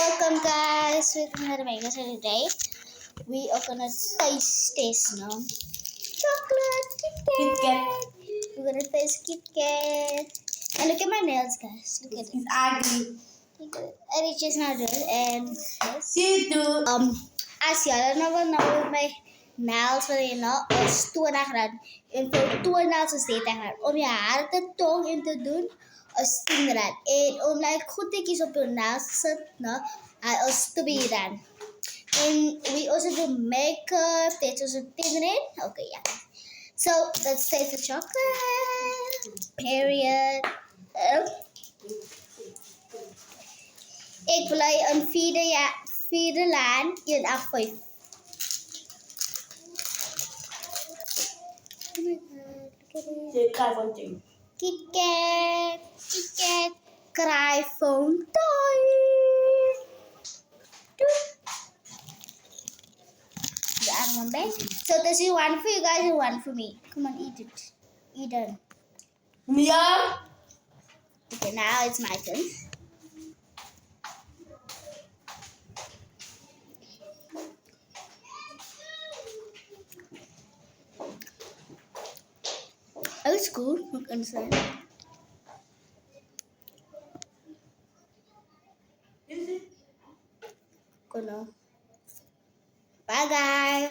Welcome guys, welcome to the Mega. So today we are gonna taste now chocolate Kit Kat. We're gonna taste Kit Kat. And look at my nails, guys. Look at it. It's ugly. Look at it. And it's just not good. And See you too. as y'all know my nails wat je nou is toe gaan. En voor toe nails is dit gaan. Om je haar te tong in te doen is 10 rand. En om like goed te kies op je nails te zetten, nou, is 2 rand. And we also do makeup. That's also 10 rand. Okay, yeah. So let's taste the chocolate. Period. Ik wil een vierde lijn in 8,5. Oh my god, look at it. Say cry one thing. Kit Kat, cry phone toy. The other one back. So this is one for you guys and one for me. Come on, eat it. Eat it. Mia? Okay, now it's my turn. Oh, it's cool. Look inside. Is it? Go now. Bye, guys.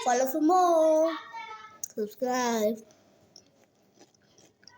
Follow for more. Subscribe.